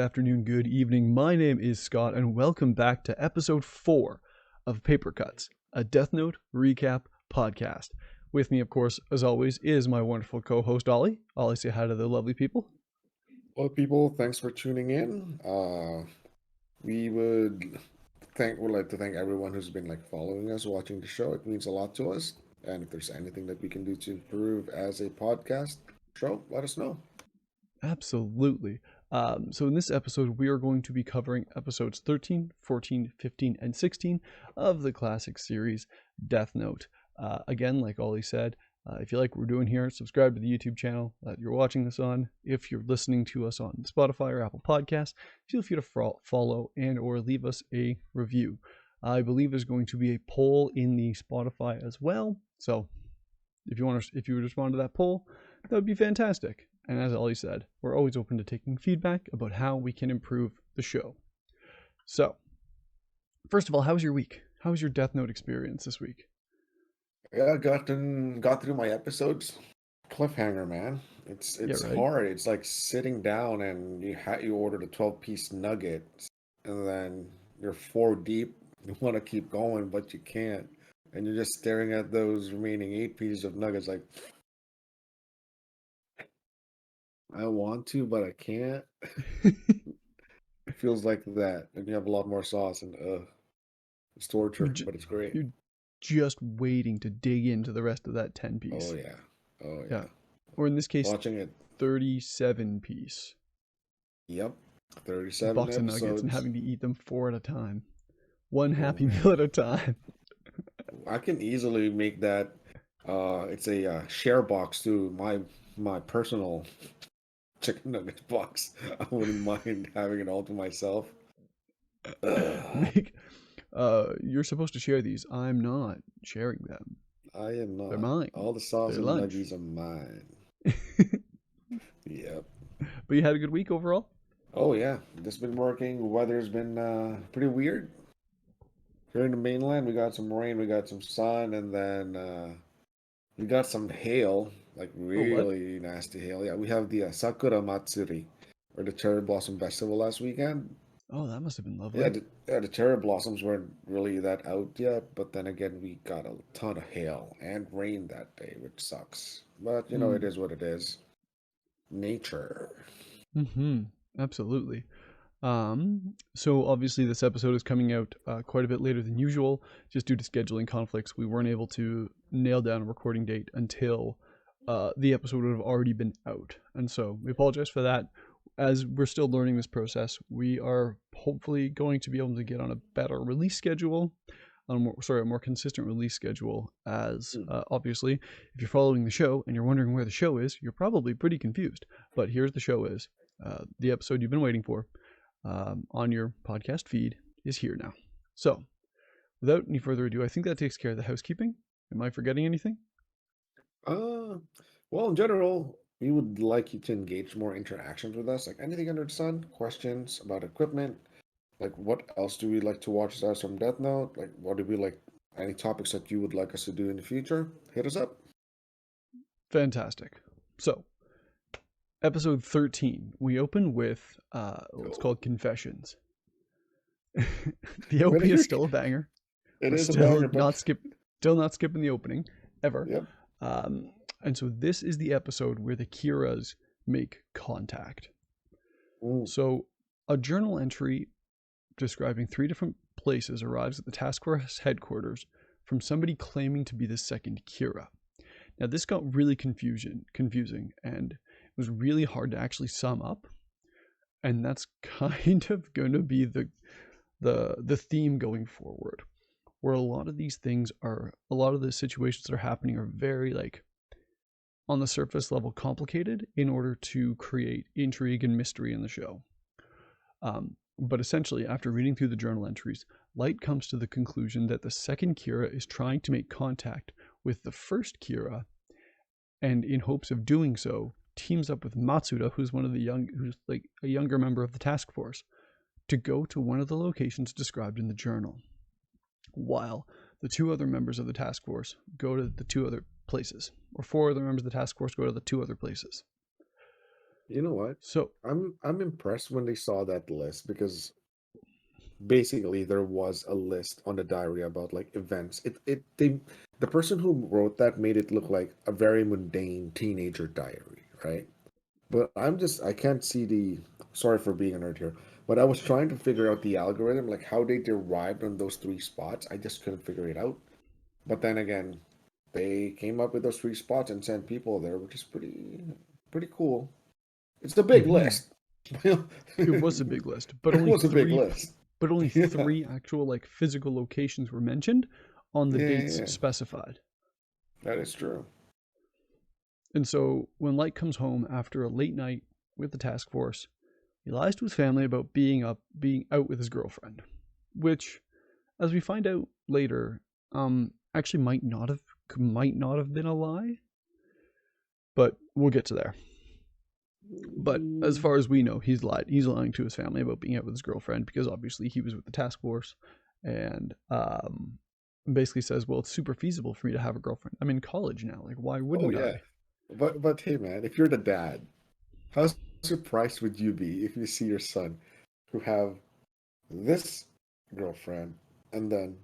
afternoon, good evening. My name is Scott, and welcome back to episode 4 of Paperuts, a Deathnote recap podcast. With me, of course, as always, is my wonderful co-host, Ollie. Ollie, say hi to the lovely people. Hello, people. Thanks for tuning in. We would like to thank everyone who's been following us, watching the show. It means a lot to us. And if there's anything that we can do to improve as a podcast show, let us know. Absolutely. So in this episode, we are going to be covering episodes 13, 14, 15, and 16 of the classic series Deathnote. Again, like Ollie said, if you like what we're doing here, subscribe to the YouTube channel that you're watching this on. If you're listening to us on Spotify or Apple Podcasts, feel free to follow and or leave us a review. I believe there's going to be a poll in the Spotify as well. So if you would respond to that poll, that would be fantastic. And as Ollie said, we're always open to taking feedback about how we can improve the show. So, first of all, how was your week? How was your Deathnote experience this week? Yeah, got through my episodes. Cliffhanger, man. It's right. hard. It's like sitting down and you ordered a 12-piece nugget, and then you're 4 deep. You want to keep going, but you can't, and you're just staring at those remaining 8 pieces of nuggets like, I want to, but I can't. It feels like that, and you have a lot more sauce, and it's torture, but it's great. You're just waiting to dig into the rest of that 10 piece. Oh yeah. Or in this case, watching it, 37 piece. Yep, 37 box episodes. of nuggets and having to eat them 4 at a time. One happy meal at a time. I can easily make that. It's a share box too. My personal chicken nuggets box. I wouldn't mind having it all to myself. You're supposed to share these. I'm not sharing them. I am not. They're mine. All the sauce They're and lunch. nuggies are mine. Yep. But you had a good week overall? Oh yeah, just been working. Weather's been pretty weird. Here in the mainland, we got some rain, we got some sun, and then we got some hail, like really nasty hail. Yeah, we have the Sakura Matsuri, or the Cherry Blossom Festival last weekend. Oh, that must have been lovely. Yeah, the cherry blossoms weren't really that out yet, but then again, we got a ton of hail and rain that day, which sucks. But, it is what it is. Nature. Absolutely. So obviously this episode is coming out quite a bit later than usual, just due to scheduling conflicts. We weren't able to nail down a recording date until the episode would have already been out. And so we apologize for that. As we're still learning this process, we are hopefully going to be able to get on a better release schedule, a more consistent release schedule, as obviously, if you're following the show and you're wondering where the show is, you're probably pretty confused. But here's the show is. The episode you've been waiting for on your podcast feed is here now. So, without any further ado, I think that takes care of the housekeeping. Am I forgetting anything? Well, in general, we would like you to engage more interactions with us, like anything under the sun, questions about equipment, like what else do we like to watch aside from Death Note, like what do we like, any topics that you would like us to do in the future, hit us up. Fantastic. So, episode 13, we open with what's called Confessions. The OP is still a banger. It is still a banger, still not skipping the opening ever. Yep. And so this is the episode where the Kiras make contact. Ooh. So a journal entry describing 3 different places arrives at the task force headquarters from somebody claiming to be the second Kira. Now this got really confusing, and it was really hard to actually sum up. And that's kind of going to be the theme going forward, where a lot of the situations that are happening are very on the surface level complicated in order to create intrigue and mystery in the show. But essentially, after reading through the journal entries, Light comes to the conclusion that the second Kira is trying to make contact with the first Kira, and in hopes of doing so, teams up with Matsuda, who's a younger member of the task force, to go to one of the locations described in the journal, while the 2 other members of the task force go to the 2 other places, or 4 other members of the task force go to the 2 other places. You know what? So, I'm impressed when they saw that list because basically there was a list on the diary about like events. The person who wrote that made it look like a very mundane teenager diary, right? But I can't see the, sorry for being a nerd here, but I was trying to figure out the algorithm, like how they derived on those three spots. I just couldn't figure it out. But then again, they came up with those three spots and sent people there, which is pretty cool. It's a big mhm, list. it was a big list, It was a big list. but only Yeah. three actual like physical locations were mentioned on the Yeah, yeah, dates yeah. specified. That is true. And so when Light comes home after a late night with the task force, he lies to his family about being out with his girlfriend, which, as we find out later, actually might not have been a lie, but we'll get to there. But as Mm, far as we know, he's lied. He's lying to his family about being out with his girlfriend because obviously he was with the task force, and basically says, "Well, it's super feasible for me to have a girlfriend. I'm in college now. Like, why oh wouldn't yeah. I?" But hey man, if you're the dad, how surprised would you be if you see your son who have this girlfriend and then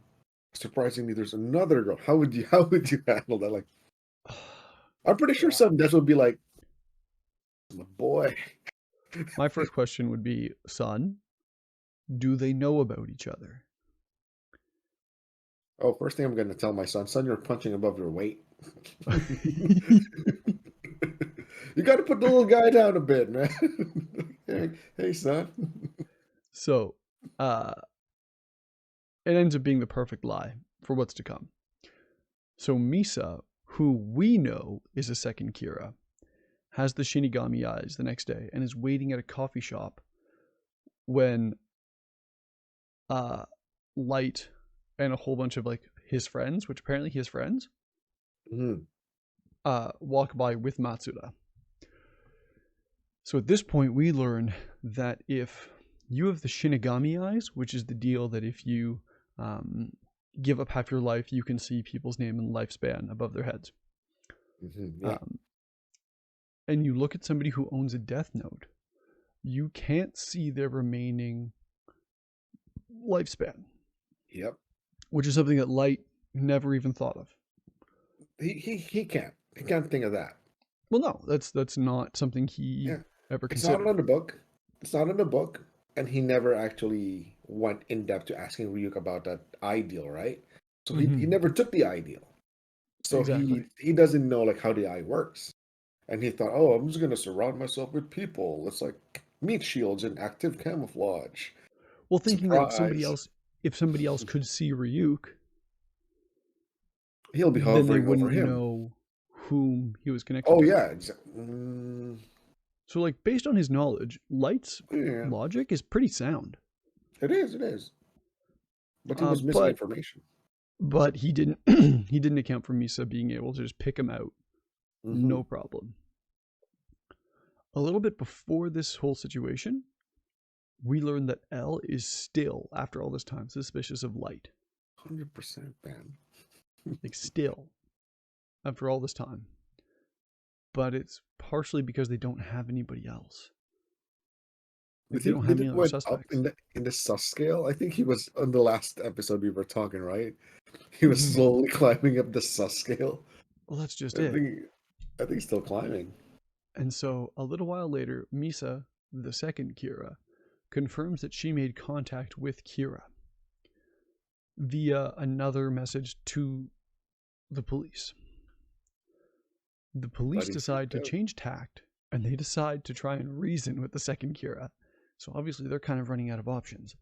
surprisingly there's another girl? How would you handle that? Like I'm pretty sure Yeah. some dads would be like, my boy. My first question would be, son, do they know about each other? Oh, first thing I'm gonna tell my son, you're punching above your weight. You gotta put the little guy down a bit, man. Hey son. So, uh, it ends up being the perfect lie for what's to come. So Misa, who we know is a second Kira, has the Shinigami eyes the next day and is waiting at a coffee shop when uh, Light and a whole bunch of like his friends, which apparently his friends, Mhm. walk by with Matsuda. So at this point, we learn that if you have the Shinigami eyes, which is the deal that if you um, give up half your life, you can see people's name and lifespan above their heads. Yeah. Um, and you look at somebody who owns a Death Note, you can't see their remaining lifespan, Yep. which is something that Light never even thought of. He can't. He can't think of that. Well, no, that's not something he Yeah. ever It's not considered. on the book. It's not in the book. And he never actually went in depth to asking Ryuk about that ideal, right? So he Mm-hmm. never took the ideal. So Exactly. he doesn't know like how the eye works. And he thought, oh, I'm just gonna surround myself with people. It's like meat shields and active camouflage. Well, thinking that Surprise. if somebody else could see Ryuk, He'll be then they hovering over wouldn't him. know whom he was connected Oh to. yeah, exactly. So, like, based on his knowledge, Light's Yeah, logic is pretty sound. it is. It is. But he was missing But information. he didn't he didn't account for Misa being able to just pick him out, Mm-hmm. no problem. A little bit before this whole situation, we learn that L is still, after all this time, suspicious of Light. 100% man. Like, still, after all this time. But it's partially because they don't have anybody else. Like, they don't have Did any it other went up suspects. in the sus scale? I think he was on the last episode we were talking, right? He was Mm-hmm. slowly climbing up the sus scale. Well, that's just I it. think I think he's still climbing. And so, a little while later, Misa, the second Kira, confirms that she made contact with Kira via another message to the police. The police Letting things decide to go. change tact and they decide to try and reason with the second Kira. So obviously they're kind of running out of options.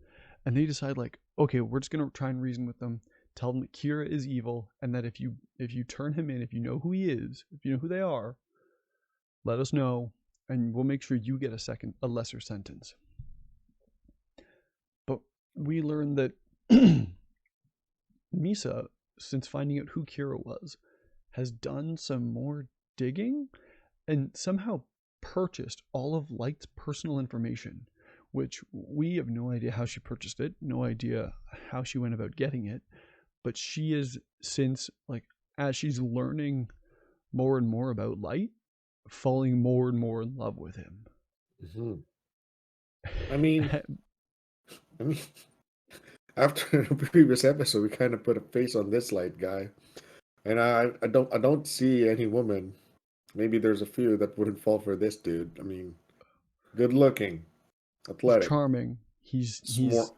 And they decide like, okay, we're just gonna try and reason with them, tell them that Kira is evil, and that if you turn him in, if you know who he is, if you know who they are, let us know, and we'll make sure you get a lesser sentence. But we learn that Misa, since finding out who Kira was, has done some more digging and somehow purchased all of Light's personal information, which we have no idea how she purchased it, no idea how she went about getting it, but she is since like as she's learning more and more about Light, falling more and more in love with him. Hmm. I mean, I mean, after the previous episode, we kind of put a face on this light guy, and I don't see any woman. Maybe there's a few that wouldn't fall for this dude. I mean, good looking, He's athletic, charming.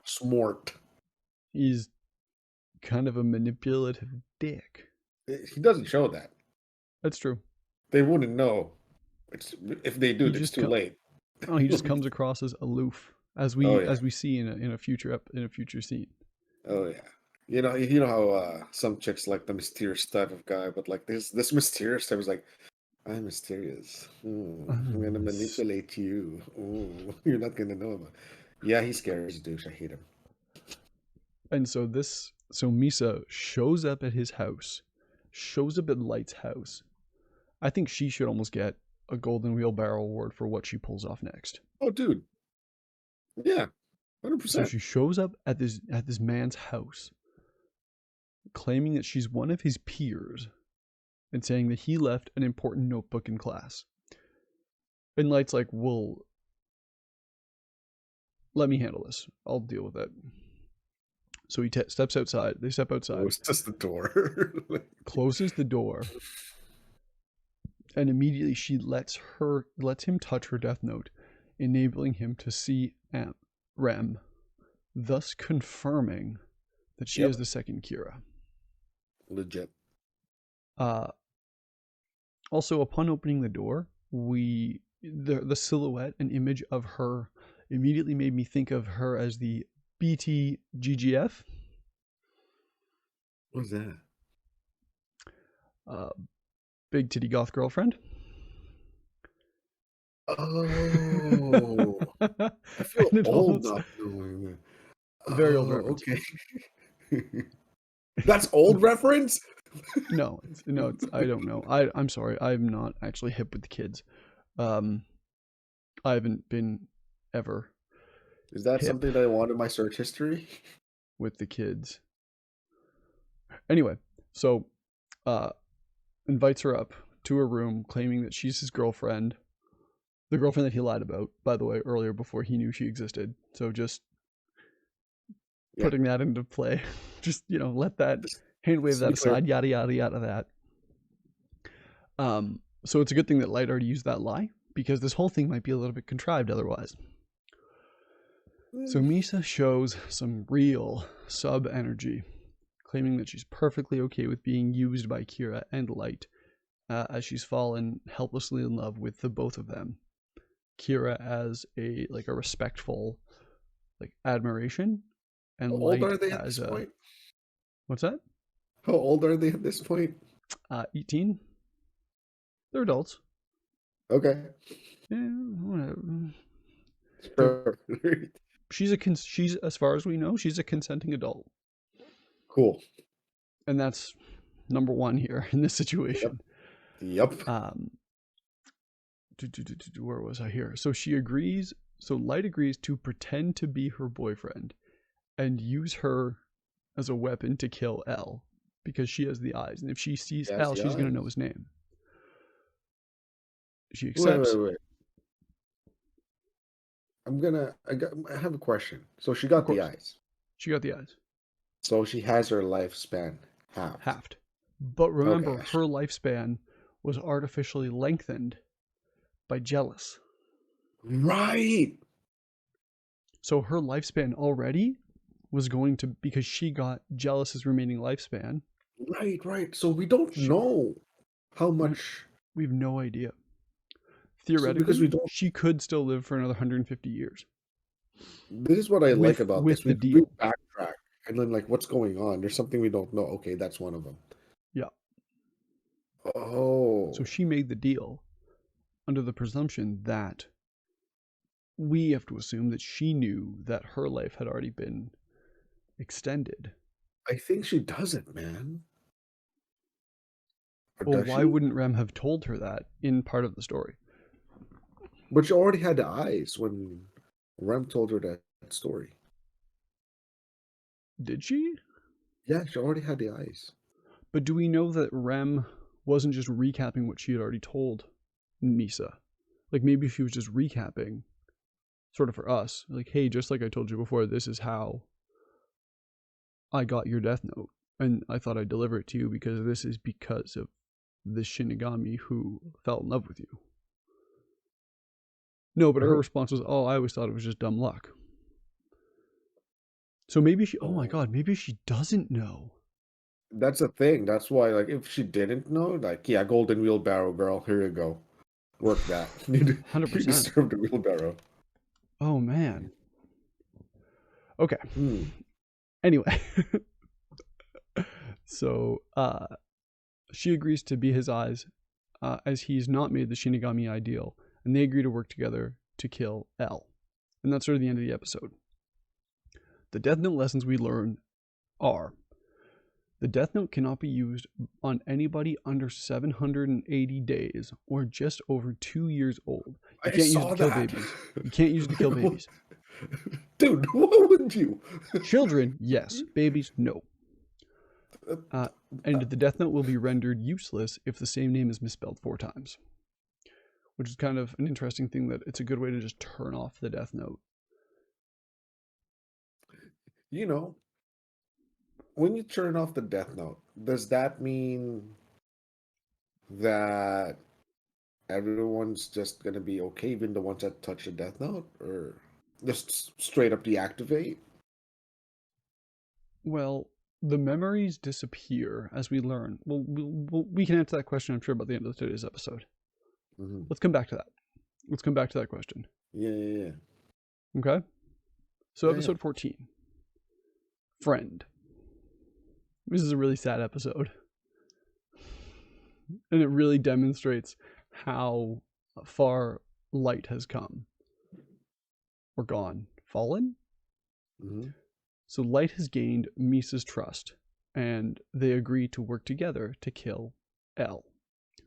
smart. He's kind of a manipulative dick. He doesn't show that. That's true. They wouldn't know. If they do, He it's just too late. he just comes across as aloof, as Oh we yeah, see in a future scene. oh yeah. You know how some chicks like the mysterious type of guy, but like this mysterious type is like, I'm mysterious. I'm gonna manipulate you. You're not gonna know about. Yeah, he scares a douche. I hate him. And so Misa shows up at his house, shows up at Light's house. I think she should almost get a Golden Wheelbarrow Award for what she pulls off next. Oh, dude. Yeah, So 100%. she shows up at this man's house, claiming that she's one of his peers, and saying that he left an important notebook in class. And Light's like, well, let me handle this. I'll deal with it. So he steps outside. They step outside. It was just the door. Closes the door. And immediately she lets him touch her death note, enabling him to see Rem, thus confirming that she is the second Kira. Legit. Also, upon opening the door, the silhouette and image of her immediately made me think of her as the BTGGF. What's that? Big titty goth girlfriend. Oh, I feel old not knowing that. Very old reference. Okay. That's old reference? No, I don't know. I'm sorry. I'm not actually hip with the kids. I haven't been ever. Is that something that I want in my search history? With the kids. Anyway, so invites her up to her room, claiming that she's his girlfriend. The girlfriend that he lied about, by the way, earlier before he knew she existed. So just putting that into play. Just, let that hand wave that aside, yada, yada, yada, that. So it's a good thing that Light already used that lie, because this whole thing might be a little bit contrived otherwise. So Misa shows some real sub energy, claiming that she's perfectly okay with being used by Kira and Light, as she's fallen helplessly in love with the both of them. Kira as a respectful admiration, and How Light old are they at as this point? What's that? How old are they at this point? 18. They're adults. Okay. Yeah, whatever. Sure. She's, as far as we know, she's a consenting adult. Cool. And that's number one here in this situation. Yep. Where was I here? So she agrees. So Light agrees to pretend to be her boyfriend and use her as a weapon to kill L, because she has the eyes, and if she sees L, she's going to know his name. She accepts. Wait. I have a question. So she got the eyes. She got the eyes. So she has her lifespan halved. But remember, her lifespan was artificially lengthened by jealous. Right. So her lifespan already was going to, because she got jealous's remaining lifespan. Right. So we don't know how much. We have no idea. Theoretically, she could still live for another 150 years. This is what I like about this. The deal. We backtrack and then what's going on? There's something we don't know. Okay, that's one of them. Yeah. Oh. So she made the deal under the presumption that we have to assume that she knew that her life had already been extended. I think she doesn't, man. Well, why wouldn't Rem have told her that in part of the story? But she already had the eyes when Rem told her that story. Did she? Yeah, she already had the eyes. But do we know that Rem wasn't just recapping what she had already told Misa. Like maybe she was just recapping, sort of for us. Like, hey, just like I told you before, this is how I got your Death Note. And I thought I'd deliver it to you because this is because of the Shinigami who fell in love with you. No, but her response was, oh, I always thought it was just dumb luck. So maybe she, oh my God, maybe she doesn't know. That's the thing. That's why, like, if she didn't know, like, yeah, golden wheelbarrow, girl, here you go. Work that. You 100%. deserve the wheelbarrow. Oh, man. Okay. Hmm. Anyway. So, she agrees to be his eyes, as he's not made the Shinigami ideal, and they agree to work together to kill L. And that's sort of the end of the episode. The Death Note lessons we learn are: the Death Note cannot be used on anybody under 780 days or just over 2 years old. You can't use it to kill babies. You can't use it to kill babies. Dude, why wouldn't you? Children, yes. Babies, no. And the Death Note will be rendered useless if the same name is misspelled 4 times. Which is kind of an interesting thing, that it's a good way to just turn off the Death Note. You know, when you turn off the Death Note, does that mean that everyone's just gonna be okay, even the ones that touch the Death Note, or just straight up deactivate? Well, the memories disappear as we learn. Well, we can answer that question, I'm sure, by the end of today's episode. Mm-hmm. Let's come back to that. Let's come back to that question. Yeah. Okay? So Yeah, episode 14. Friend. This is a really sad episode. And it really demonstrates how far Light has come. Or gone. Fallen? Mm-hmm. So Light has gained Misa's trust, and they agree to work together to kill L.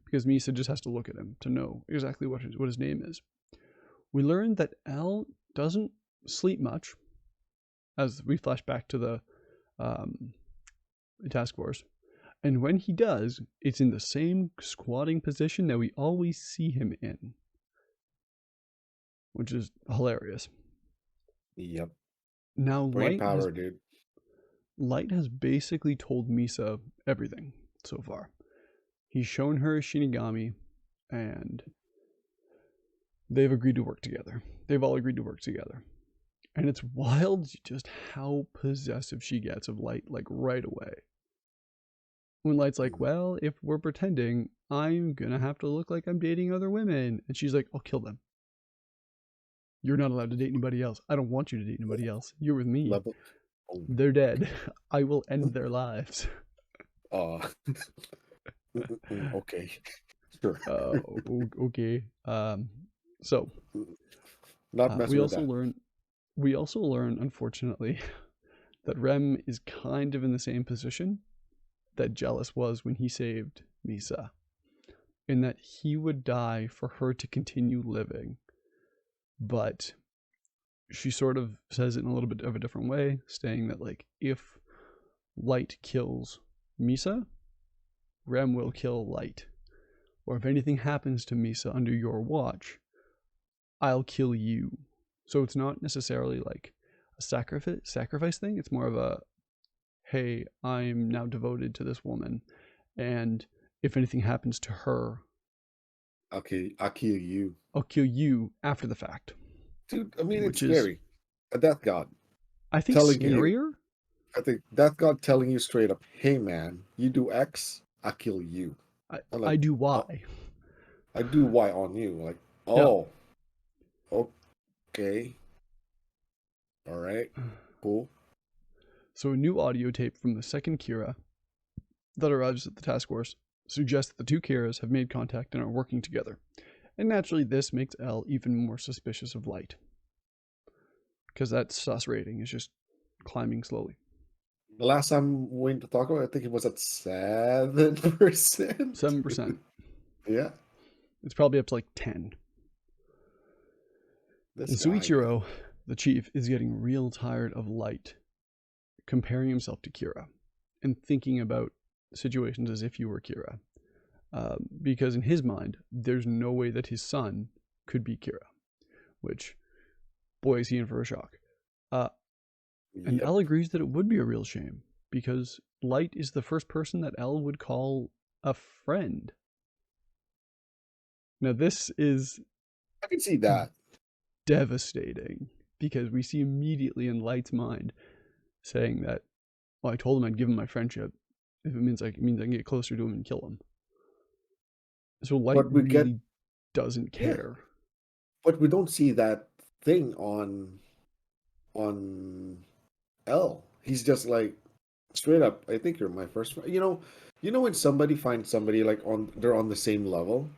Because Misa just has to look at him to know exactly what his name is. We learn that L doesn't sleep much, as we flash back to the task force. And when he does, it's in the same squatting position that we always see him in. Which is hilarious. Yep. Now Brain power, dude. Light has basically told Misa everything so far. He's shown her his Shinigami, and they've agreed to work together. They've all agreed to work together. And it's wild just how possessive she gets of Light, like, right away. When Light's like, well, if we're pretending, I'm gonna have to look like I'm dating other women. And she's like, I'll kill them. You're not allowed to date anybody else. I don't want you to date anybody else. You're with me. They're dead. I will end their lives. Okay. Sure. Okay. So not messing with that. We also learn, unfortunately, that Rem is kind of in the same position that Jealous was when he saved Misa, in that he would die for her to continue living. But she sort of says it in a little bit of a different way, saying that, like, if Light kills Misa, Rem will kill Light. Or if anything happens to Misa under your watch, I'll kill you. So it's not necessarily like a sacrifice thing. It's more of a, hey, I'm now devoted to this woman, and if anything happens to her, I'll kill you. I'll kill you after the fact. Dude, I mean, it's scary. A death god. I think scarier? I think death god telling you straight up, hey man, you do X, I'll kill you. I do Y. I do Y on you. Like, oh. Yeah. Okay. All right. Cool. So a new audio tape from the second Kira that arrives at the task force suggests that the two Kiras have made contact and are working together. And naturally, this makes L even more suspicious of Light, because that sus rating is just climbing slowly. The last time we went to talk about it, I think it was at 7%. 7%. Yeah. It's probably up to like 10. And Suichiro, the chief, is getting real tired of Light comparing himself to Kira and thinking about situations as if you were Kira. because in his mind, there's no way that his son could be Kira, which, boy, is he in for a shock. And Yep. Elle agrees that it would be a real shame because Light is the first person that Elle would call a friend. Now, this is I can see that. devastating because we see immediately in Light's mind saying that, well, I told him I'd give him my friendship if it means I can get closer to him and kill him. So Light But we get really doesn't yeah, care. but we don't see that thing on L. He's just like straight up. I think you're my first friend. You know when somebody finds somebody like they're on the same level,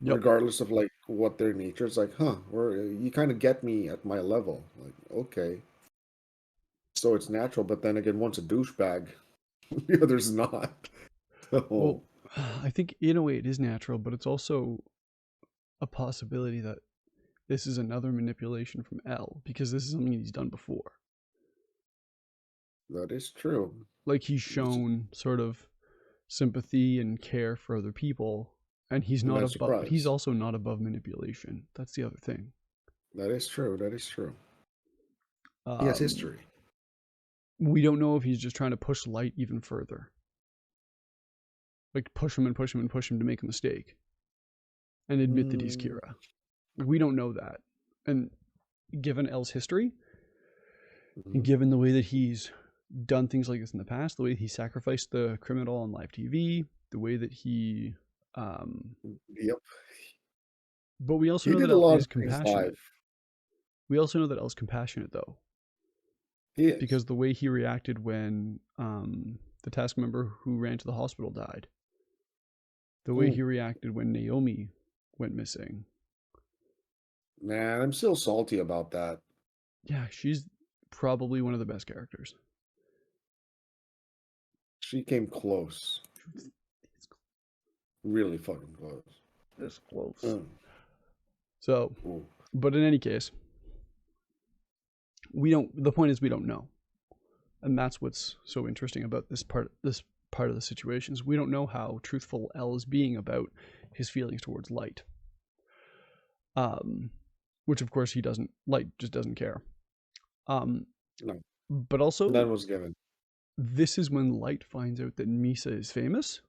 Yep. regardless of like what their nature is. Like, huh? Or you kind of get me at my level. Like, okay, so it's natural. But then again, one's a douchebag, the other's not. Well, So I think in a way it is natural, but it's also a possibility that this is another manipulation from L because this is something he's done before. that is true. Like he's shown sort of sympathy and care for other people, and he's And not I'm above, but he's surprised. also not above manipulation. That's the other thing. That is true. That is true. He has Um, history. we don't know if he's just trying to push Light even further, like push him and push him and push him to make a mistake and admit that he's Mm, Kira. We don't know that, and given L's history, and mhm. given the way that he's done things like this in the past, the way he sacrificed the criminal on live TV, the way that he, um, Yep. but we also He know that did a El lot is of things live. compassionate. We also know that El's compassionate though, He is. because the way he reacted when the task member who ran to the hospital died, the way Mm. he reacted when Naomi went missing. Man, I'm still salty about that. Yeah, she's probably one of the best characters. She came close. Really fucking close. This close. Mm. So, Ooh. but in any case, we don't. The point is, we don't know, and that's what's so interesting about this part. This part of the situation is we don't know how truthful L is being about his feelings towards Light. Um, which of course he doesn't. Light just doesn't care. Um, No, but also none was given. this is when Light finds out that Misa is famous,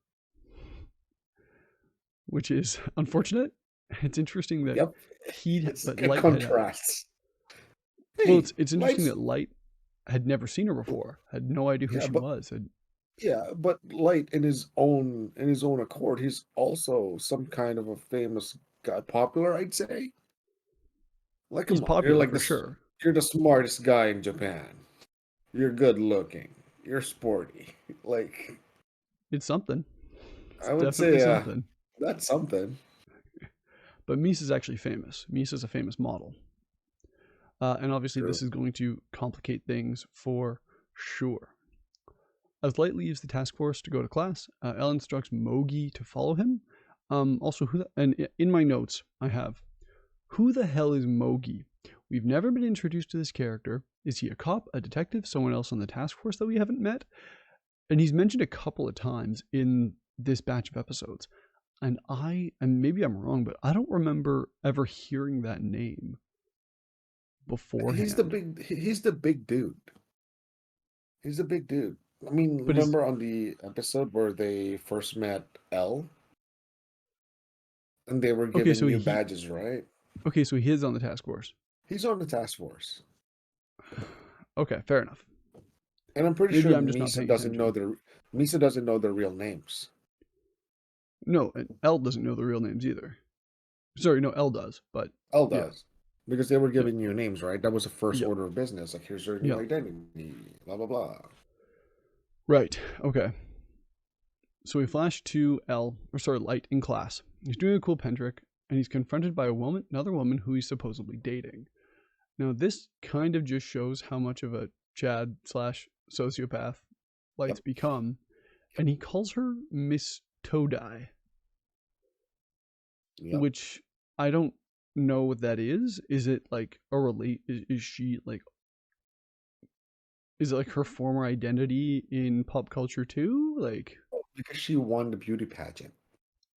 which is unfortunate. It's interesting that Yep. It's that a Light had. contrast. Well, Hey, it's interesting Light's that Light had never seen her before, had no idea who yeah, she but was. Light in his own accord, he's also some kind of a famous guy, popular, I'd say. Like, He's come on, you're popular like for this. sure. You're the smartest guy in Japan. You're good looking. You're sporty. Like, It's something. It's I would definitely say, something. that's something. But Misa's actually famous. Misa's a famous model. And obviously, True. this is going to complicate things for sure. As Light leaves the task force to go to class, Elle instructs Mogi to follow him. Also, and in my notes, I have, who the hell is Mogi? We've never been introduced to this character. Is he a cop, a detective, someone else on the task force that we haven't met? And he's mentioned a couple of times in this batch of episodes. And maybe I'm wrong, but I don't remember ever hearing that name beforehand. He's the big dude. He's the big dude. I mean, But is remember on the episode where they first met Elle and they were okay, given so new he badges, right? okay, so he is on the task force. He's on the task force. Okay, fair enough. And I'm pretty Maybe sure I'm just not paying attention. Misa doesn't know their real names. No, and L doesn't know the real names either. Sorry, no, L does, but Elle yeah, does. Because they were yep, giving new names, right? That was the first yep, order of business. Like, here's their new yep. identity, blah, blah, blah. Right. Okay. So we flash to Light in class. He's doing a cool pen trick, and he's confronted by another woman who he's supposedly dating. Now, this kind of just shows how much of a Chad slash sociopath Light's Yep. become, Yep. and he calls her Miss Todai, Yep. which I don't know what that is. Is it like a relate? Is she like? Is it like her former identity in pop culture too? Like, Because she won the beauty pageant.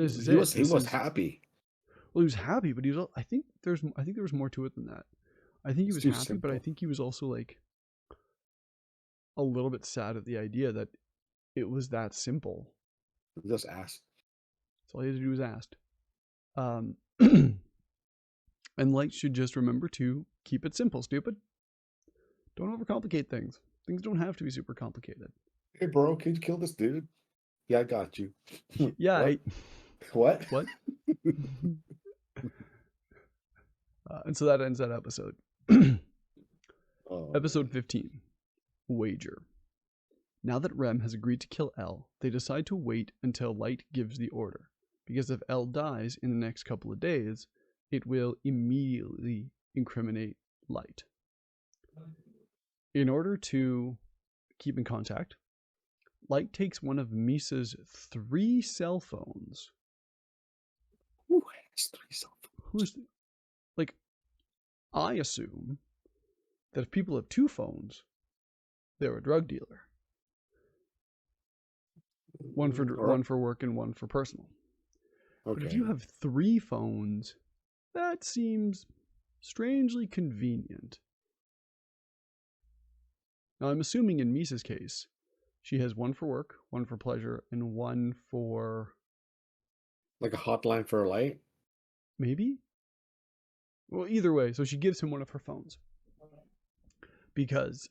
This is He it. was happy. Well, he was happy, but he was. I think there was more to it than that. I think he It's was too happy, but I simple. think he was also like a little bit sad at the idea that it was that simple. Just ask. That's all he had to do was ask. Um, and Light should just remember to keep it simple, stupid. Don't overcomplicate things. Things don't have to be super complicated. Hey, bro, can you kill this dude? Yeah, I got you. Yeah. What? What? And so that ends that episode. Oh, Episode man. 15, Wager. Now that Rem has agreed to kill L, they decide to wait until Light gives the order, because if L dies in the next couple of days, it will immediately incriminate Light. In order to keep in contact, Light takes one of Misa's 3 cell phones. Who has 3 cell phones? Like, I assume that if people have 2 phones, they're a drug dealer. One for work and one for personal. Okay. But if you have 3 phones, that seems strangely convenient. Now, I'm assuming in Misa's case, she has one for work, one for pleasure, and one for... Like a hotline for a Light? Maybe? Well, either way, so she gives him one of her phones. Because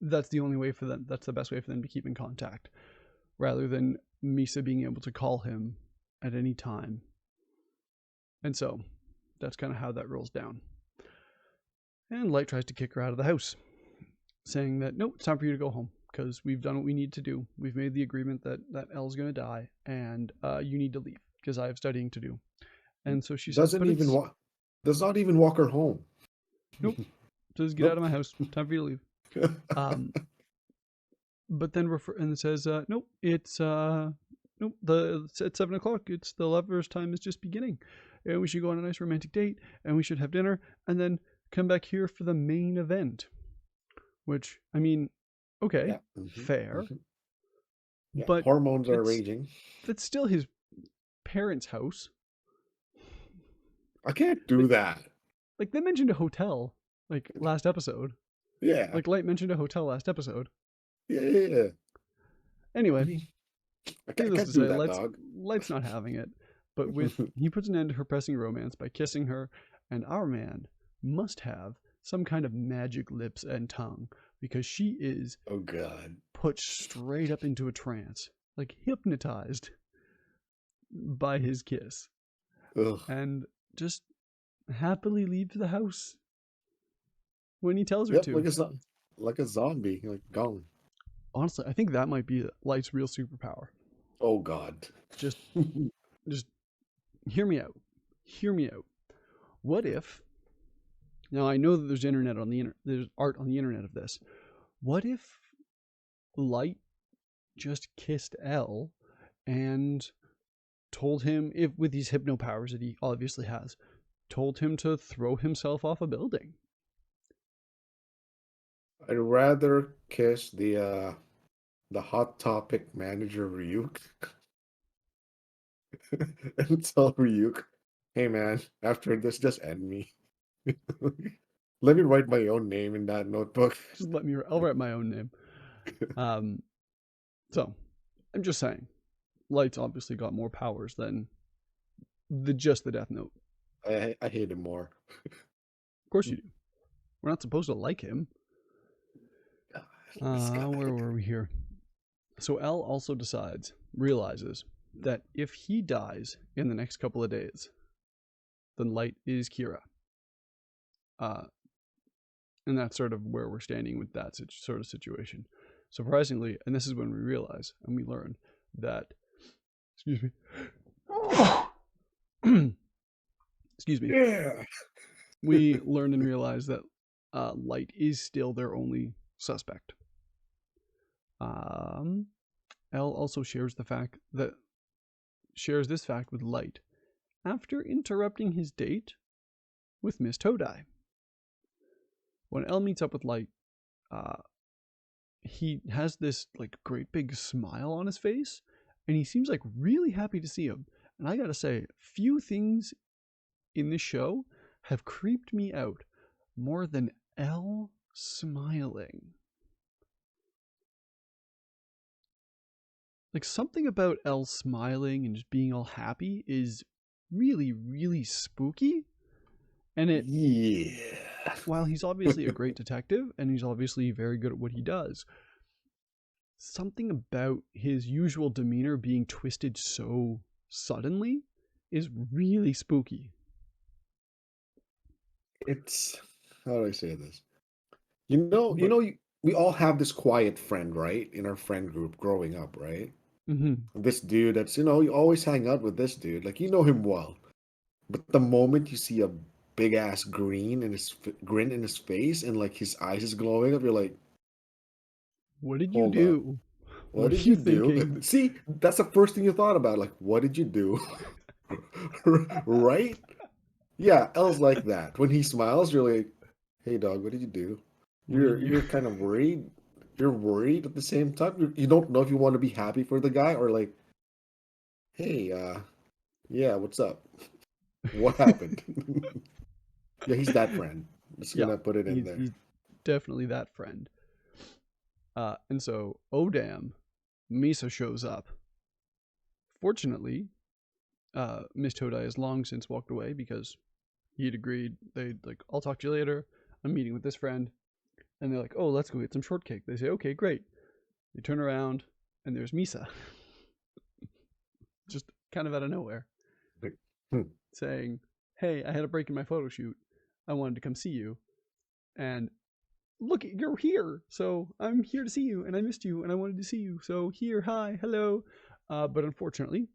that's the only way for them, that's the best way for them to keep in contact. Rather than Misa being able to call him at any time. And so, that's kind of how that rolls down. And Light tries to kick her out of the house, saying that, nope, it's time for you to go home, because we've done what we need to do. We've made the agreement that Elle's going to die, and you need to leave, because I have studying to do. And so she says, Does not even walk her home. Nope. Says, get out of my house. Time for you to leave. But then and says, nope, it's at 7 o'clock. It's the lovers' time is just beginning, and we should go on a nice romantic date, and we should have dinner, and then come back here for the main event. Which, I mean, okay, Yeah. Mm-hmm. Fair. Mm-hmm. Yeah. But hormones are raging. That's still his parents' house. I can't do that. Like, they mentioned a hotel, like, last episode. Yeah. Like, Light mentioned a hotel last episode. Yeah. Anyway, I can't do that, dog. Light's not having it. But he puts an end to her pressing romance by kissing her, and our man must have some kind of magic lips and tongue, because she is oh god put straight up into a trance, like hypnotized by his kiss. Ugh. And just happily leaves the house when he tells her to. Like a zombie, like gone. Honestly, I think that might be Light's real superpower. Oh god. Just hear me out. Hear me out. What if, now I know that there's there's art on the internet of this. What if Light just kissed L and told him, if with these hypno powers that he obviously has, told him to throw himself off a building? I'd rather kiss the Hot Topic manager Ryuk and tell Ryuk, hey man, after this, just end me. Let me write my own name in that notebook. Just I'll write my own name. So, I'm just saying, Light's obviously got more powers than just the Deathnote. I hate him more. Of course you do. We're not supposed to like him. Where were we here? So L also realizes that if he dies in the next couple of days, then Light is Kira. And that's sort of where we're standing with that sort of situation. Surprisingly, and this is when we realize and we learn that, excuse me, excuse me. Yeah. We learn and realize that Light is still their only suspect. L also shares this fact with Light after interrupting his date with Miss Todai. When L meets up with Light, he has this like great big smile on his face, and he seems like really happy to see him. And I gotta say, few things in this show have creeped me out more than Elle smiling. Like, something about Elle smiling and just being all happy is really, really spooky. And it, Yeah. while he's obviously a great detective and he's obviously very good at what he does, something about his usual demeanor being twisted so suddenly is really spooky. It's, how do I say this? But We all have this quiet friend, right? In our friend group growing up, right? mhm, This dude that's, you always hang out with this dude. Like, you know him well. But the moment you see a big ass grin in his face and like his eyes is glowing up, you're like, what did you hold up. do? What What are did you you do? thinking? See, that's the first thing you thought about. Like, what did you do? Right? Yeah, L's like that. When he smiles, you're like, "Hey, dog, what did you do?" What did you? You're kind of worried. You're worried at the same time. You don't know if you want to be happy for the guy or like, "Hey, yeah, what's up? What happened?" Yeah, he's that friend. Just Yeah, gonna put it in he's there. definitely that friend. And so, oh damn, Misa shows up. Fortunately, Miss Todai has long since walked away because he'd agreed. They'd like, I'll talk to you later. I'm meeting with this friend. And they're like, oh, let's go get some shortcake. They say, okay, great. They turn around and there's Misa. Just kind of out of nowhere. Like, hmm. Saying, hey, I had a break in my photo shoot. I wanted to come see you. And look, you're here. So I'm here to see you. And I missed you and I wanted to see you. So here, hi, hello. But unfortunately,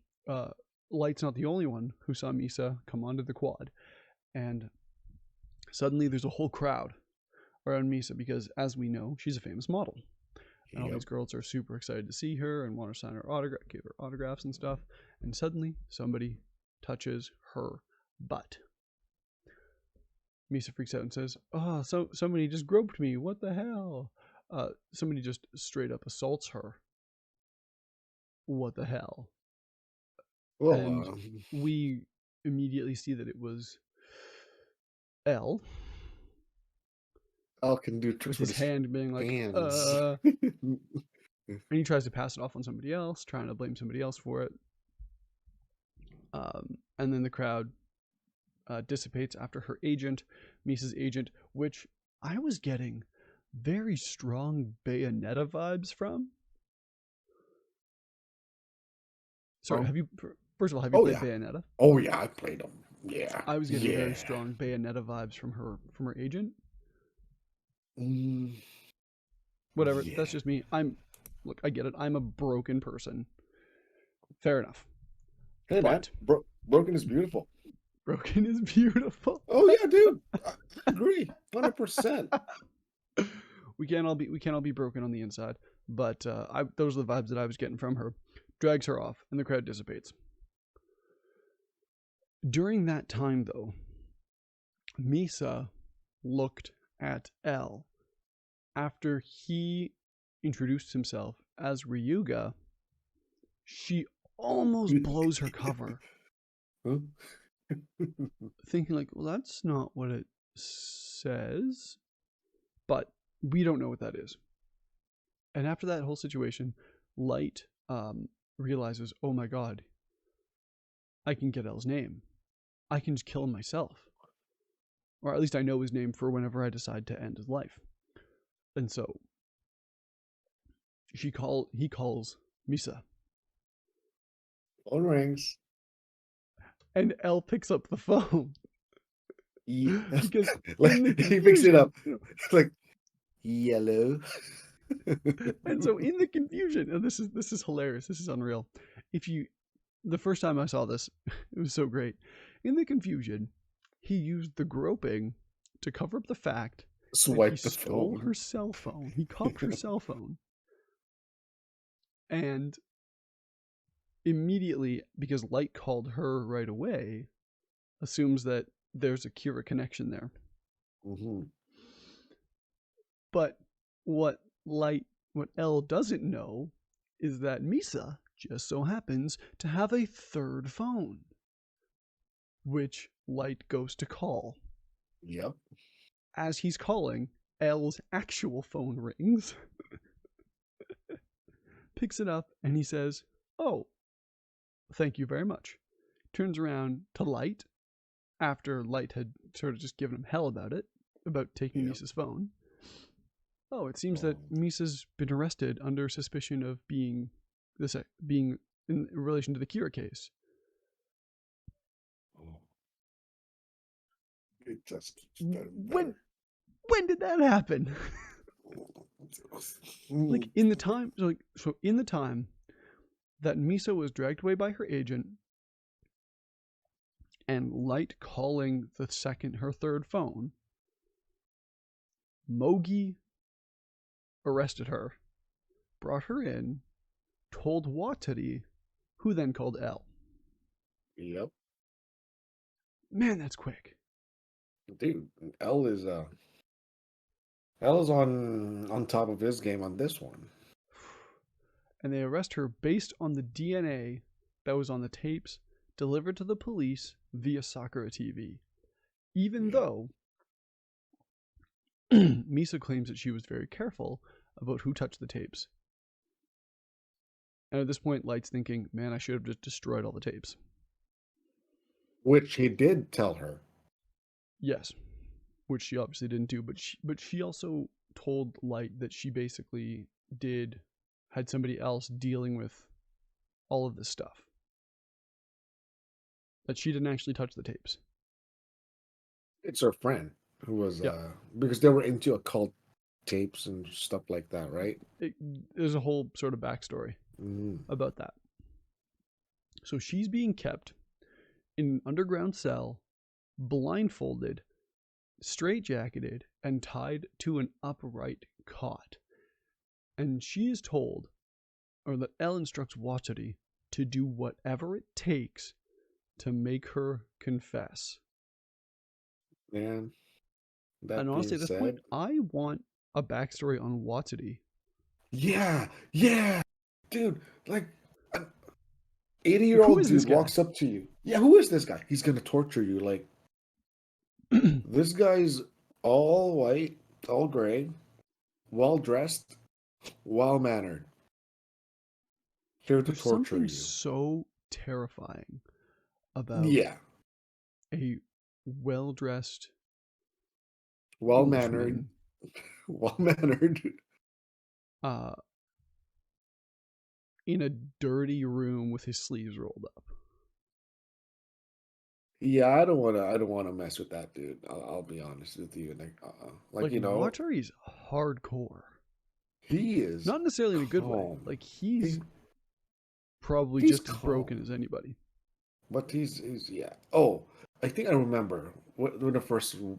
Light's not the only one who saw Misa come onto the quad. And suddenly there's a whole crowd around Misa because, as we know, she's a famous model. And all Yep. these girls are super excited to see her and want to sign her autograph, give her autographs and stuff. And suddenly somebody touches her butt. Misa freaks out and says, oh, so somebody just groped me. What the hell? Somebody just straight up assaults her. What the hell? And Well, we immediately see that it was L Al can do with tricks with his his hand being like, hands. and he tries to pass it off on somebody else, trying to blame somebody else for it. And then the crowd dissipates after her agent, Misa's agent, which I was getting very strong Bayonetta vibes from. Sorry, Um, first of all, have you oh played yeah. Bayonetta? Oh yeah, I played them. Yeah. I was getting very Yeah. strong Bayonetta vibes from her agent. Mm, Whatever, that's yeah. just me. Look, I get it. I'm a broken person. Fair enough. Hey man, But broken is beautiful. broken is beautiful. Oh yeah, dude. I agree. 100%. We can't all be broken on the inside. But those are the vibes that I was getting from her. Drags her off, and the crowd dissipates. During that time, though, Misa looked at L after he introduced himself as Ryuga. She almost blows her cover, Huh? thinking like, well, that's not what it says. But we don't know what that is. And after that whole situation, Light realizes, oh my god, I can get L's name. I can just kill him myself. Or at least I know his name for whenever I decide to end his life. And so he calls Misa. Phone rings. And L picks up the phone. Because Like in the he picks it confusion, up. It's like yellow. and so in the confusion, and this is hilarious. This is unreal. The first time I saw this, it was so great. In the confusion, he used the groping to cover up the fact that he Swipe the stole phone. her cell phone. He copped her cell phone. And immediately, because Light called her right away, assumes that there's a Kira connection there. Mm-hmm. But what L doesn't know is that Misa just so happens to have a third phone, which Light goes to call. Yep. As he's calling, L's actual phone rings. Picks it up and he says, "Oh, thank you very much." Turns around to Light after Light had sort of just given him hell about taking Misa's phone. "Oh, it seems that Misa's been arrested under suspicion of being in relation to the Kira case." It just keeps better. When did that happen? Like in the time that Misa was dragged away by her agent and Light calling her third phone, Mogi arrested her, brought her in, told Watari, who then called L. Yep. Man, that's quick. Dude, L is on top of his game on this one. And they arrest her based on the DNA that was on the tapes delivered to the police via Sakura TV. Even though Misa claims that she was very careful about who touched the tapes. And at this point, Light's thinking, man, I should have just destroyed all the tapes. Which he did tell her. Yes, which she obviously didn't do, but she also told Light that she basically had somebody else dealing with all of this stuff. That she didn't actually touch the tapes. It's her friend who was because they were into occult tapes and stuff like that, right? There's a whole sort of backstory about that. So she's being kept in an underground cell, blindfolded, straitjacketed, and tied to an upright cot. And she is told, or that L instructs Watari to do whatever it takes to make her confess. Man, and honestly, at this point, I want a backstory on Watari. Yeah, dude, like an 80-year-old dude walks up to you. Yeah, who is this guy? He's gonna torture you. Like, this guy's all white, all gray, well dressed, well mannered. Here to torture you. There's something so terrifying about a well-dressed, well-mannered, in a dirty room with his sleeves rolled up. Yeah, I don't want to mess with that dude. I'll be honest with you. Like you know, Watari's hardcore. He is not necessarily in a good way. Like he's probably just as broken as anybody. But he's yeah. Oh, I think I remember when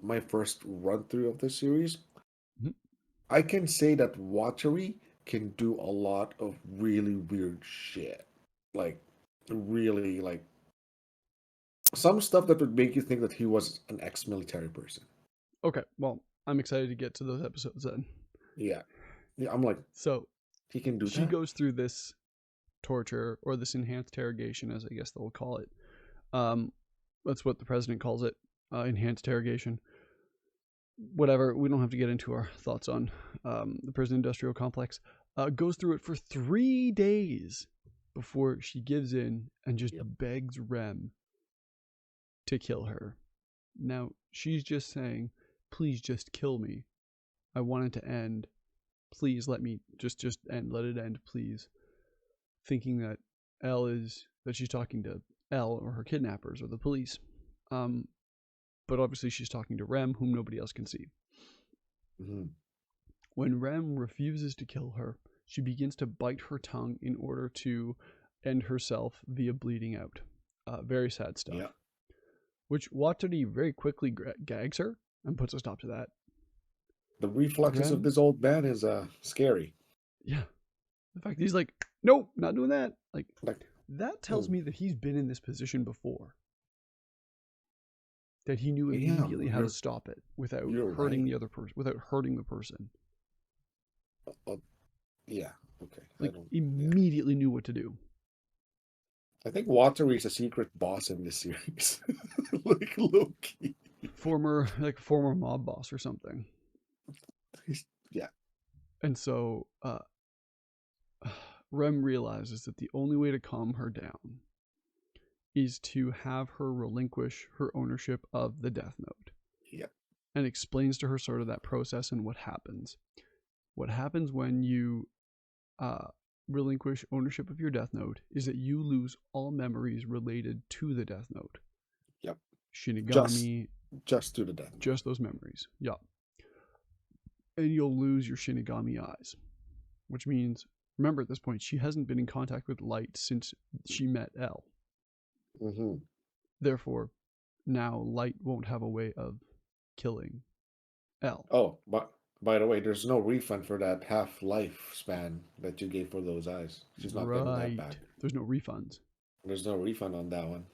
my first run through of the series. Mm-hmm. I can say that Watari can do a lot of really weird shit. Like really like some stuff that would make you think that he was an ex-military person. Okay, well, I'm excited to get to those episodes then. Yeah, I'm like, so he can do that. She goes through this torture or this enhanced interrogation, as I guess they'll call it. That's what the president calls it, enhanced interrogation. Whatever, we don't have to get into our thoughts on the prison industrial complex. Goes through it for 3 days before she gives in and just begs Rem to kill her. Now, she's just saying, please just kill me. I want it to end. Please let me just end. Let it end, please. Thinking that she's talking to L or her kidnappers or the police. But obviously she's talking to Rem, whom nobody else can see. Mm-hmm. When Rem refuses to kill her, she begins to bite her tongue in order to end herself via bleeding out. Very sad stuff. Yeah. Which Watari very quickly gags her and puts a stop to that. The reflexes of this old man is scary. Yeah. In fact, he's like, nope, not doing that. Like that tells me that he's been in this position before. That he knew immediately how to stop it without hurting the other person, without hurting the person. Yeah. Okay. Like immediately knew what to do. I think Watery is a secret boss in this series. Like Loki. Former mob boss or something. Yeah. And so Rem realizes that the only way to calm her down is to have her relinquish her ownership of the Death Note, Yeah. and explains to her sort of that process and what happens. What happens when you relinquish ownership of your Death Note is that you lose all memories related to the Death Note. Yep. Shinigami, Just to the death. just those memories. Yup. And you'll lose your Shinigami eyes, which means, remember at this point, she hasn't been in contact with light since she met L. Mm-hmm. Therefore, now light won't have a way of killing L. Oh, but by the way, there's no refund for that half lifespan that you gave for those eyes. She's not getting that Right. back. There's no refunds. There's no refund on that one.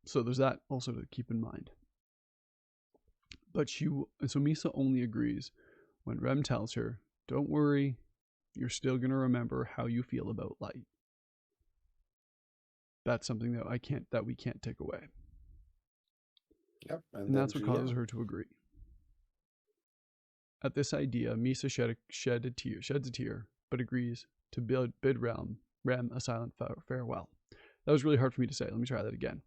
So there's that also to keep in mind. But so Misa only agrees when Rem tells her, "Don't worry, you're still gonna remember how you feel about light." That's something that we can't take away. Yep. And that's what causes her to agree. At this idea, Misa sheds a tear, but agrees to bid Rem a silent farewell. That was really hard for me to say. Let me try that again.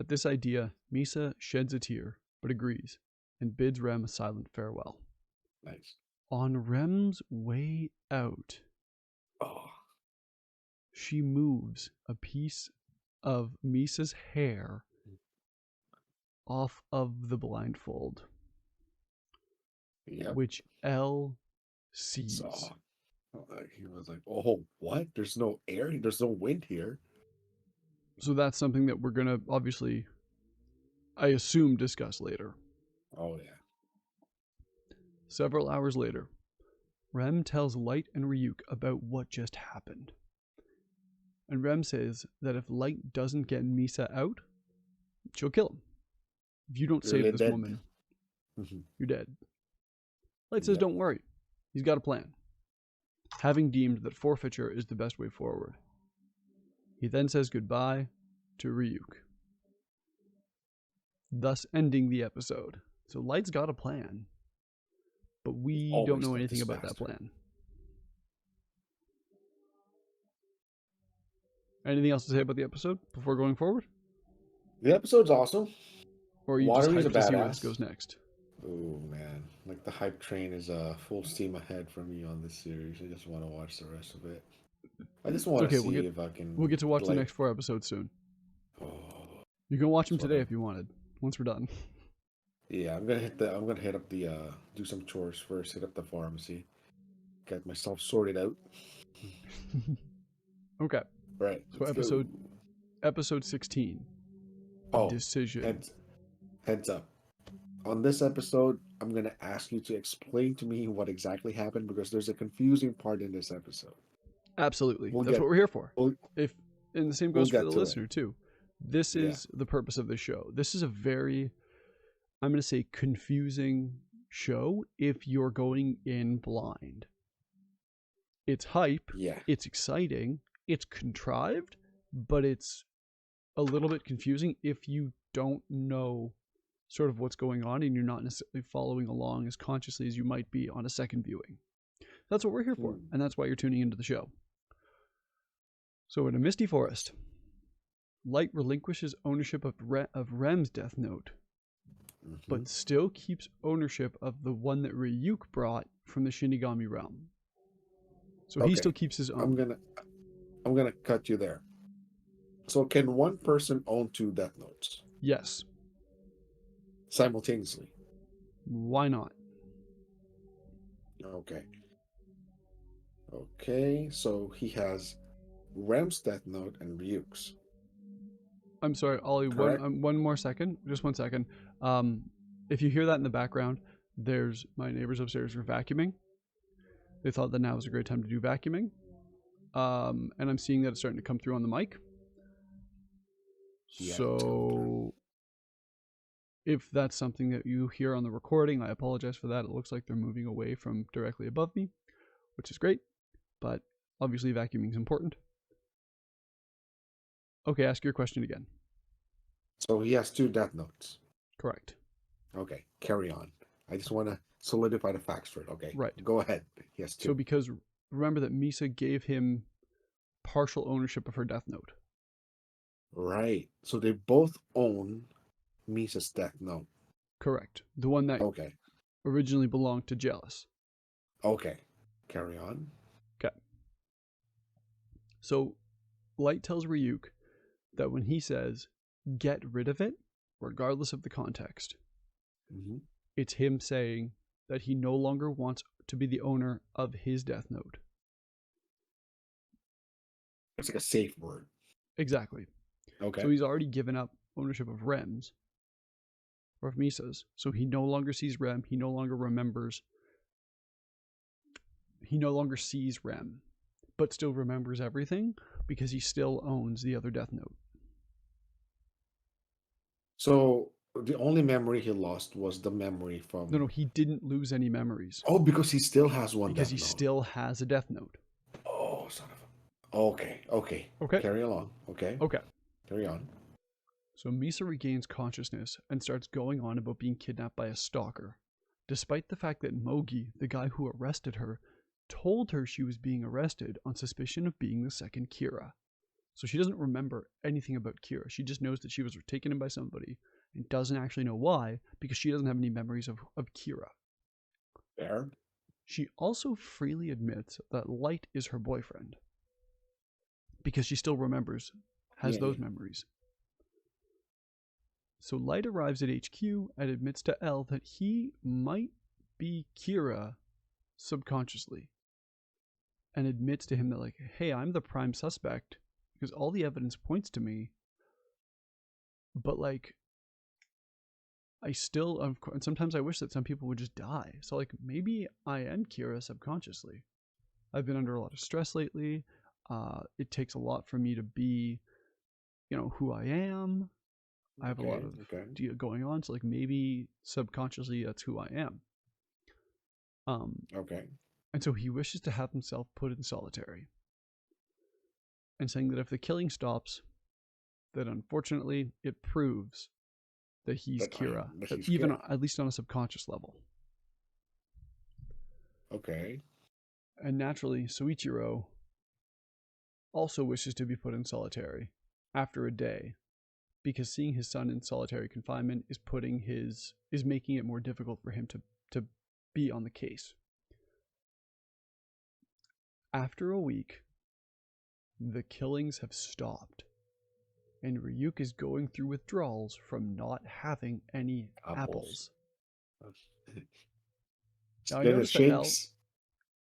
At this idea, Misa sheds a tear, but agrees, and bids Rem a silent farewell. Nice. On Rem's way out, she moves a piece of Misa's hair off of the blindfold, which L sees. He was like, "Oh, what? There's no air. There's no wind here." So that's something that we're gonna obviously, I assume, discuss later. Oh yeah. Several hours later, Rem tells Light and Ryuk about what just happened. And Rem says that if Light doesn't get Misa out, she'll kill him. If you don't save this woman, you're dead. Light says, "Don't worry. He's got a plan," having deemed that forfeiture is the best way forward. He then says goodbye to Ryuk, thus ending the episode. So Light's got a plan, but we don't know anything about that plan. Anything else to say about the episode before going forward? The episode's awesome. Or are you just hyped to see where this goes next? Oh man, like the hype train is full steam ahead for me on this series. I just want to watch the rest of it. I just want to see if I can. We'll get to watch the next 4 episodes soon. You can watch them today if you wanted. Once we're done. Yeah, I'm gonna hit up the do some chores first. Hit up the pharmacy. Get myself sorted out. Okay. Right. So episode 16. Decision. Heads up. On this episode, I'm going to ask you to explain to me what exactly happened because there's a confusing part in this episode. Absolutely. That's what we're here for. And the same goes for the listener too. This is the purpose of the show. This is a very, I'm going to say, confusing show if you're going in blind. It's hype. Yeah. It's exciting. It's contrived, but it's a little bit confusing if you don't know sort of what's going on and you're not necessarily following along as consciously as you might be on a second viewing. That's what we're here for, and that's why you're tuning into the show. So in a misty forest, Light relinquishes ownership of Rem's Death Note, but still keeps ownership of the one that Ryuk brought from the Shinigami realm. So he still keeps his own. I'm gonna cut you there. So can one person own 2 Death Notes? Yes. Simultaneously? Why not? Okay, so he has Rem's Death Note and Ryuk's. I'm sorry, Ollie, one more second. Just 1 second. If you hear that in the background, there's my neighbors upstairs are vacuuming. They thought that now was a great time to do vacuuming. And I'm seeing that it's starting to come through on the mic. So if that's something that you hear on the recording, I apologize for that. It looks like they're moving away from directly above me, which is great. But obviously vacuuming is important. Okay, ask your question again. So he has 2 death notes. Correct. Okay, carry on. I just want to solidify the facts for it. Okay, Right. go ahead. He has 2. So because remember that Misa gave him partial ownership of her Death Note. Right. So they both own Misa's death note. Correct. The one that Okay. originally belonged to Jealous. Okay. Carry on. Okay. So Light tells Ryuk that when he says, get rid of it, regardless of the context, it's him saying that he no longer wants to be the owner of his Death Note. It's like a safe word. Exactly. Okay. So he's already given up ownership of Rem's, or of Misa's. So he no longer sees Rem. He no longer remembers. He no longer sees Rem, but still remembers everything because he still owns the other Death Note. So the only memory he lost was the memory from. No, he didn't lose any memories. Oh, because he still has one because Death he Note. still has a Death Note. Oh, son of a. Okay. Okay. Carry along. Okay. Carry on. So Misa regains consciousness and starts going on about being kidnapped by a stalker, despite the fact that Mogi, the guy who arrested her, told her she was being arrested on suspicion of being the second Kira. So she doesn't remember anything about Kira. She just knows that she was taken in by somebody and doesn't actually know why because she doesn't have any memories of Kira. Fair. She also freely admits that Light is her boyfriend because she still has those memories. So Light arrives at HQ and admits to L that he might be Kira subconsciously, and admits to him that, like, hey, I'm the prime suspect because all the evidence points to me, but like, I still, and sometimes I wish that some people would just die. So like, maybe I am Kira subconsciously. I've been under a lot of stress lately. It takes a lot for me to be, who I am. I have a lot of going on, so like maybe subconsciously that's who I am. Okay. And so he wishes to have himself put in solitary, and saying that if the killing stops, that unfortunately it proves that he's Kira, even at least on a subconscious level. Okay. And naturally, Soichiro also wishes to be put in solitary after a day, because seeing his son in solitary confinement is making it more difficult for him to be on the case. After a week, the killings have stopped, and Ryuk is going through withdrawals from not having any apples. Now I noticed that L,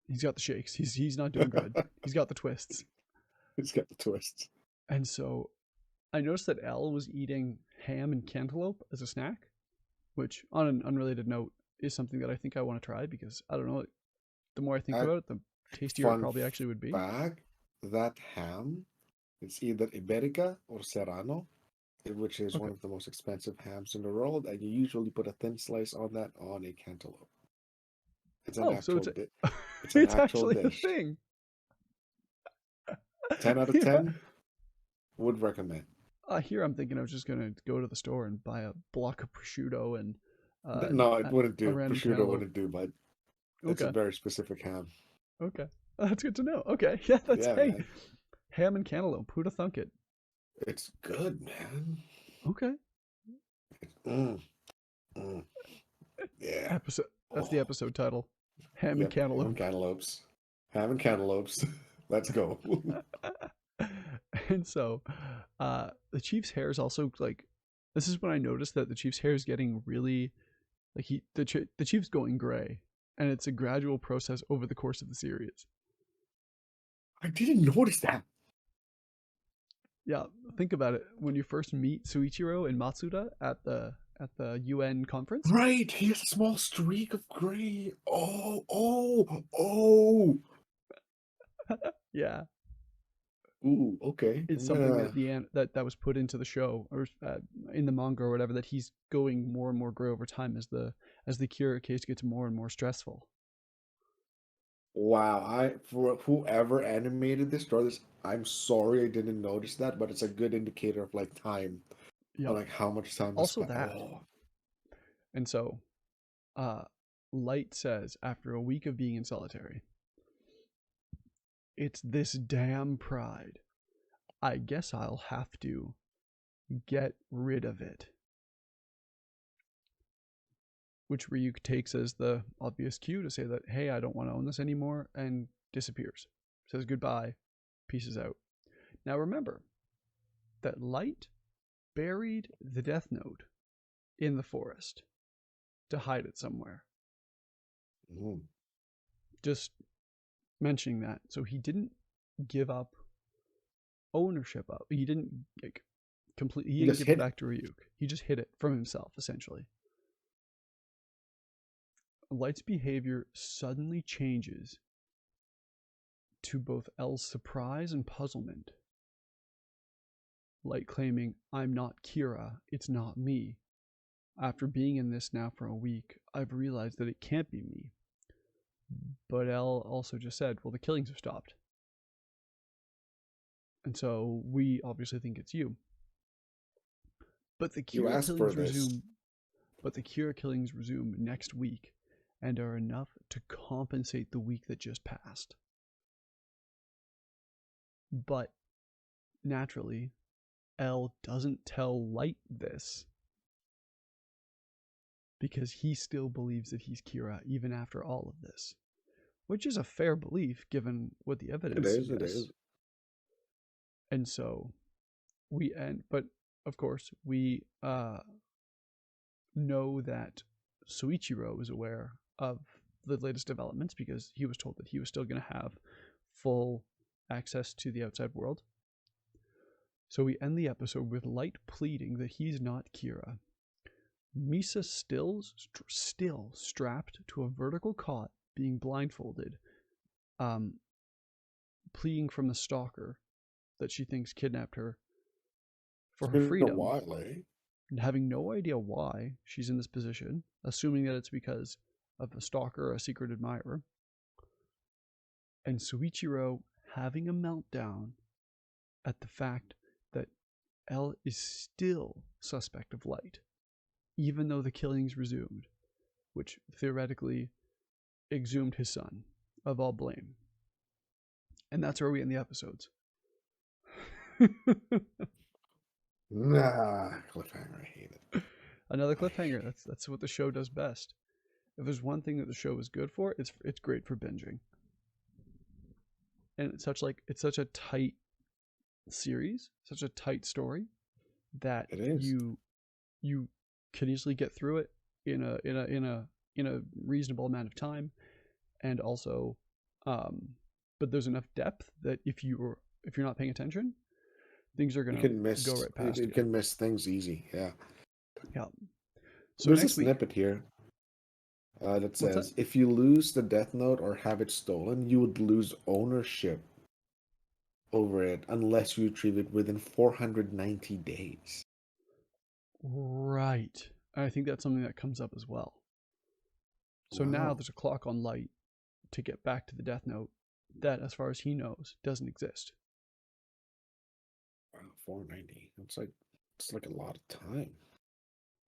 he's got the shakes. He's not doing good. He's got the twists. He's got the twists. And so I noticed that L was eating ham and cantaloupe as a snack, which, on an unrelated note, is something that I think I want to try because, I don't know, the more I think about it, the tastier it probably actually would be. That ham, it's either Iberica or Serrano, which is one of the most expensive hams in the world, and you usually put a thin slice on that on a cantaloupe. It's an actual dish. It's actually a thing. 10 out of 10 would recommend. Here I'm thinking I was just gonna go to the store and buy a block of prosciutto and no, it wouldn't do. Prosciutto wouldn't do, but it's a very specific ham. Okay, that's good to know. Okay, yeah, that's hey, ham and cantaloupe. Who'd have thunk it? It's good, man. Okay. Yeah. Episode. That's the episode title. Ham and cantaloupe. Ham and cantaloupes. Ham and cantaloupes. Let's go. And so, the Chief's hair is also like. This is when I noticed that the Chief's hair is getting really, like the Chief's going gray, and it's a gradual process over the course of the series. I didn't notice that. Yeah, think about it. When you first meet Soichiro and Matsuda at the UN conference, right? He has a small streak of gray. Oh. Yeah. Ooh, okay. It's something that was put into the show or in the manga or whatever, that he's going more and more gray over time as the Kira case gets more and more stressful. Wow, for whoever animated this, draw this, I'm sorry I didn't notice that, but it's a good indicator of like time, or Yep. like how much time has Also passed. that. Oh, And so, uh, Light says after a week of being in solitary, it's this damn pride. I guess I'll have to get rid of it. Which Ryuk takes as the obvious cue to say that, hey, I don't want to own this anymore, and disappears. Says goodbye, pieces out. Now remember that Light buried the Death Note in the forest to hide it somewhere. mm. Just mentioning that. So he didn't give up ownership of. He didn't like completely. He He didn't just give it hit it. back to Ryuk. He just hid it from himself, essentially. Light's behavior suddenly changes to both L's surprise and puzzlement. Light claiming, I'm not Kira, it's not me. After being in this now for a week, I've realized that it can't be me. But L also just said, well, the killings have stopped. And so we obviously think it's you. But the You Kira asked for killings this. resume but the Kira killings resume next week and are enough to compensate the week that just passed. But naturally, L doesn't tell Light this because he still believes that he's Kira even after all of this, which is a fair belief given what the It evidence is, it suggests. is. And so we end, but of course, we know that Soichiro is aware of the latest developments because he was told that he was still going to have full access to the outside world. So we end the episode with Light pleading that he's not Kira. Misa still strapped to a vertical cot, being blindfolded, pleading from the stalker that she thinks kidnapped her for It's her been a freedom, while, eh? having no idea why she's in this position, assuming that it's because of a stalker or a secret admirer, and Suichiro having a meltdown at the fact that L is still suspect of Light, even though the killings resumed, which theoretically exhumed his son of all blame. And that's where we end the episodes. Nah, cliffhanger. I hate it. Another I hate cliffhanger. That's what the show does best. If there's one thing that the show is good for, it's great for binging. And it's such a tight series, such a tight story that it. It is. you can easily get through it in a reasonable amount of time, and also, but there's enough depth that if you're not paying attention, things are You gonna can go miss. right You past you. can miss things easy. Yeah. Yeah. So There's a next week, snippet here that what's that? says if you lose the Death Note or have it stolen, you would lose ownership over it unless you retrieve it within 490 days. Right. I think that's something that comes up as well. So now Wow. there's a clock on Light to get back to the Death Note that, as far as he knows, doesn't exist. Wow, 490. It's like a lot of time.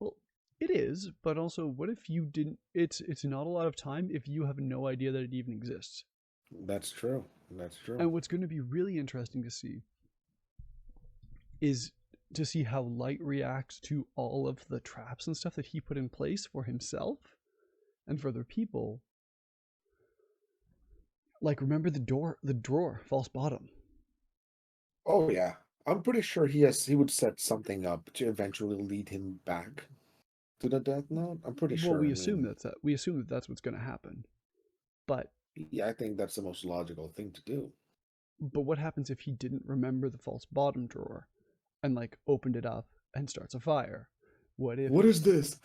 Well, it is, but also, what if you didn't? It's not a lot of time if you have no idea that it even exists. That's true. That's true. And what's going to be really interesting to see is to see how Light reacts to all of the traps and stuff that he put in place for himself and for other people. Like, remember the drawer, false bottom. Oh yeah. I'm pretty sure he would set something up to eventually lead him back to the Death Note. I'm pretty Well, sure. we I assume mean, that's what's going to happen. But yeah, I think that's the most logical thing to do. what happens if he didn't remember the false bottom drawer and like opened it up and starts a fire? What if What is this?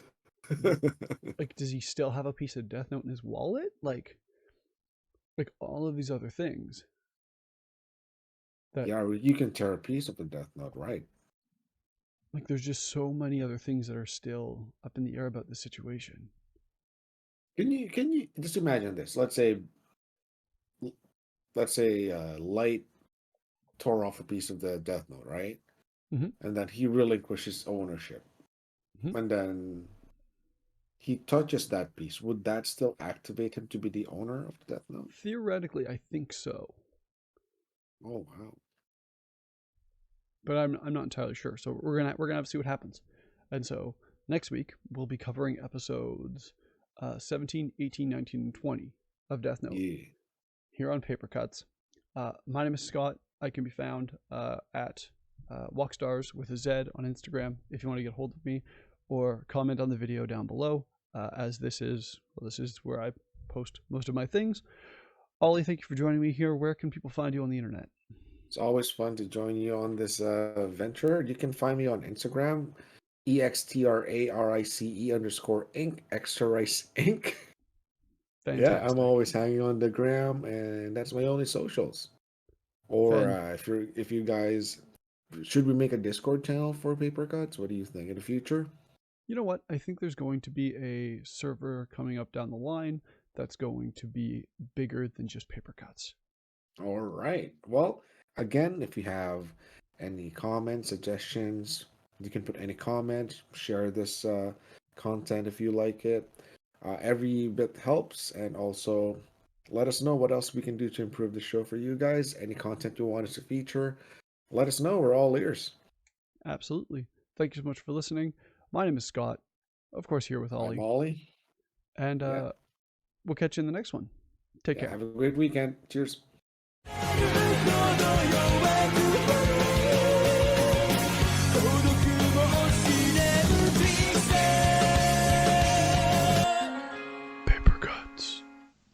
like does he still have a piece of Death Note in his wallet? Like all of these other things that Yeah, you can tear a piece of the Death Note, right? like there's just so many other things that are still up in the air about the situation. Can you just imagine this? Let's say let's say Light tore off a piece of the Death Note, right? Hmm. And then he relinquishes ownership, Hmm. and then he touches that piece. Would that still activate him to be the owner of the Death Note? Theoretically, I think so, Oh wow. but I'm not entirely sure. So we're gonna have to see what happens. And so next week we'll be covering episodes 17, 18, 19, and 20 of Death Note Yeah. here on Paper Cuts. My name is Scott. I can be found at Walkstars with a Z on Instagram if you want to get hold of me, or comment on the video down below. As this is where I post most of my things. Ollie, thank you for joining me here. Where can people find you on the internet? It's always fun to join you on this venture. You can find me on Instagram, EXTRARICE_Inc. Extra Rice Inc. Yeah, I'm Fantastic. always hanging on the gram, and that's my only socials. Or Fan if you guys, should we make a Discord channel for Paper Cuts? What do you think in the future? You know what? I think there's going to be a server coming up down the line that's going to be bigger than just Paper Cuts. All right. Well, again, if you have any comments, suggestions, you can put any comment, share this content if you like it. Every bit helps, and also let us know what else we can do to improve the show for you guys. Any content you want us to feature, let us know. We're all ears. Absolutely. Thank you so much for listening. My name is Scott, of course, here with I'm Ollie, Ollie. and Yeah. we'll catch you in the next one. Take Yeah. care. Have a great weekend. Cheers.